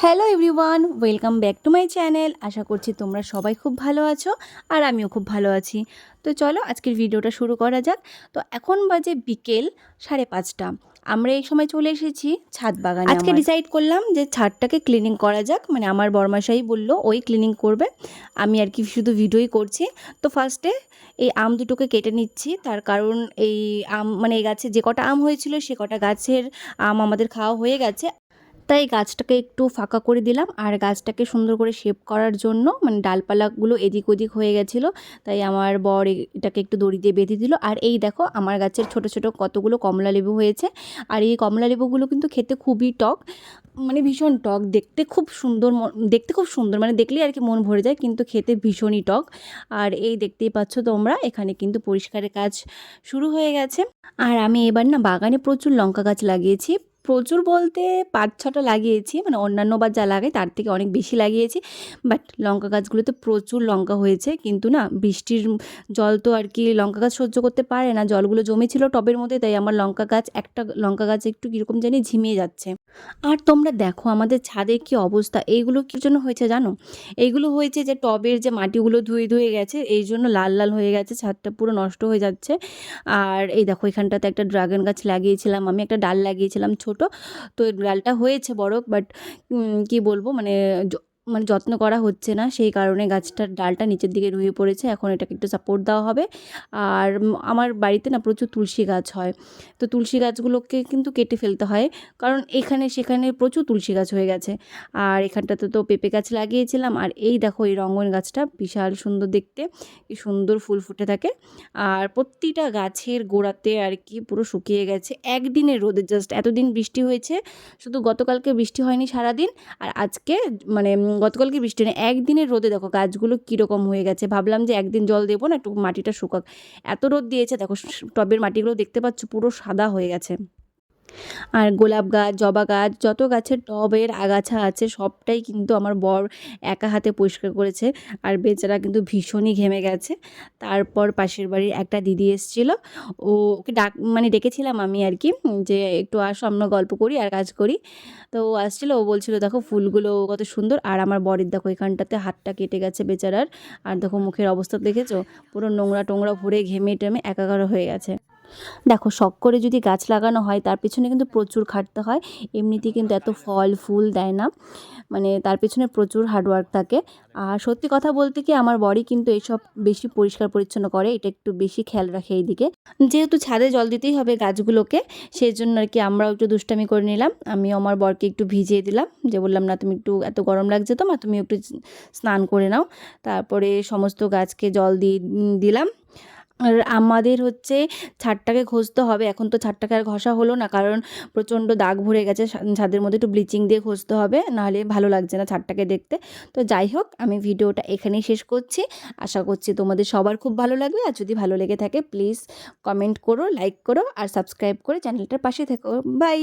Hello everyone, welcome back to my channel. আশা করছি তোমরা সবাই খুব ভালো আছো আর আমিও খুব ভালো আছি। তো চলো আজকের ভিডিওটা শুরু করা যাক। তো এখন বাজে বিকেল 5:30। আমরা এই সময় চলে এসেছি ছাদ বাগানে। আজকে ডিসাইড করলাম যে ছাদটাকে ক্লিনিং করা যাক, মানে আমার বরমাশাই বললো ওই ক্লিনিং করবে, আমি আর কি শুধু ভিডিওই করছি। তো ফার্স্টে এই আম দুটোকে কেটে নিচ্ছি, তার কারণ এই আম মানে এই গাছে যে কটা আম হয়েছিল সে কটা গাছের আম আমাদের খাওয়া হয়ে গেছে। তাই গাছটাকে একটু ফাঁকা করে দিলাম, আর গাছটাকে সুন্দর করে শেপ করার জন্য মানে ডালপালাগুলো এদিক ওদিক হয়ে গেছিলো, তাই আমার বর এটাকে একটু দড়ি দিয়ে বেঁধে দিল। আর এই দেখো আমার গাছের ছোট ছোট কতগুলো কমলা লেবু হয়েছে, আর এই কমলা লেবুগুলো কিন্তু খেতে খুবই টক, মানে ভীষণ টক, দেখতে খুব সুন্দর, মানে দেখলেই আর কি মন ভরে যায়, কিন্তু খেতে ভীষণই টক। আর এই দেখতেই পাচ্ছ তোমরা, এখানে কিন্তু পরিষ্কারের কাজ শুরু হয়ে গেছে। আর আমি এবার না বাগানে প্রচুর লঙ্কা গাছ লাগিয়েছি, প্রচুর বলতে 5-6টা লাগিয়েছি, মানে অন্যান্যবার যা লাগাই তার থেকে অনেক বেশি লাগিয়েছি। বাট লঙ্কা গাছগুলোতে প্রচুর লঙ্কা হয়েছে, কিন্তু না বৃষ্টির জল তো আর কি লঙ্কা গাছ সহ্য করতে পারে না, জলগুলো জমেছিল টবের মধ্যে, তাই আমার একটা লঙ্কা গাছ একটু কীরকম জানি ঝিমিয়ে যাচ্ছে। আর তোমরা দেখো আমাদের ছাদের কি অবস্থা, এইগুলো কী জন্য হয়েছে জানো? এইগুলো হয়েছে যে টবের যে মাটিগুলো ধুয়ে ধুয়ে গেছে, এই জন্য লাল লাল হয়ে গেছে, ছাদটা পুরো নষ্ট হয়ে যাচ্ছে। আর এই দেখো এখানটাতে একটা ড্রাগন গাছ লাগিয়েছিলাম, আমি একটা ডাল লাগিয়েছিলাম ছোট, তো ডালটা হয়েছে বড়, বাট কি বলবো মানে যত্ন করা হচ্ছে না, সেই কারণে গাছটার ডালটা নিচের দিকে নুয়ে পড়েছে। এখন এটাকে একটু সাপোর্ট দেওয়া হবে। আর আমার বাড়িতে না প্রচুর তুলসী গাছ হয়, তো তুলসী গাছগুলোকে কিন্তু কেটে ফেলতে হয়, কারণ এখানে সেখানে প্রচুর তুলসী গাছ হয়ে গেছে। আর এখানটাতে তো পেঁপে গাছ লাগিয়েছিলাম, আর এই দেখো এই রঙ্গন গাছটা বিশাল সুন্দর দেখতে, কি সুন্দর ফুল ফুটে থাকে। আর প্রতিটা গাছের গোড়াতে আর কি পুরো শুকিয়ে গেছে একদিনের রোদে, জাস্ট এতদিন বৃষ্টি হয়েছে, শুধু গতকালকে বৃষ্টি হয়নি সারাদিন, আর আজকে মানে গতকালকে বৃষ্টি নেই, একদিনের রোদে দেখো গাছগুলো কীরকম হয়ে গেছে। ভাবলাম যে একদিন জল দেবো না, একটু মাটিটা শুকাক, এত রোদ দিয়েছে। দেখো টবের মাটিগুলো দেখতে পাচ্ছ পুরো সাদা হয়ে গেছে। আর গোলাপ গাছ, জবা গাছ, যত গাছের টবের আগাছা আছে সবটাই কিন্তু আমার বর একা হাতে পরিষ্কার করেছে, আর বেচারা কিন্তু ভীষণই ঘেমে গেছে। তারপর পাশের বাড়ির একটা দিদি এসেছিলো, ওকে মানে ডেকেছিলাম আমি আর কি, যে একটু আসো আমরা গল্প করি আর কাজ করি। তো ও আসছিলো, ও বলছিল দেখো ফুলগুলো কত সুন্দর, আর আমার বরের দেখো এখানটাতে হাতটা কেটে গেছে বেচারার, আর দেখো মুখের অবস্থা দেখেছো, পুরো নোংরা টোংরা ভরে ঘেমে টেমে একাকার হয়ে গেছে। দেখো শখ করে যদি গাছ লাগানো হয় তার পেছনে কিন্তু প্রচুর খাটতে হয়, এমনিতেই কিন্তু এত ফল ফুল দেয় না, মানে তার পেছনে প্রচুর হার্ডওয়ার্ক থাকে। আর সত্যি কথা বলতে কি আমার বরই কিন্তু এইসব বেশি পরিষ্কার পরিচ্ছন্ন করে, এটা একটু বেশি খেয়াল রাখে এইদিকে, যেহেতু ছাদে জল দিতেই হবে গাছগুলোকে, সেই জন্য আর কি আমরাও একটু দুষ্টামি করে নিলাম। আমি আমার বরকে একটু ভিজিয়ে দিলাম, যে বললাম না তুমি একটু, এত গরম লাগছে তোমার, তুমি একটু স্নান করে নাও। তারপরে সমস্ত গাছকে জল দিয়ে দিলাম। আর আমাদের হচ্ছে ছাদটাকে ঘষতে হবে, এখন তো ছাদটাকে আর ঘষা হলো না, কারণ প্রচণ্ড দাগ ভরে গেছে ছাদের মধ্যে, একটু ব্লিচিং দিয়ে ঘষতে হবে, নাহলে ভালো লাগছে না ছাদটাকে দেখতে। তো যাই হোক, আমি ভিডিওটা এখানেই শেষ করছি, আশা করছি তোমাদের সবার খুব ভালো লাগবে। আর যদি ভালো লেগে থাকে প্লিজ কমেন্ট করো, লাইক করো, আর সাবস্ক্রাইব করে চ্যানেলটার পাশে থেকো। বাই।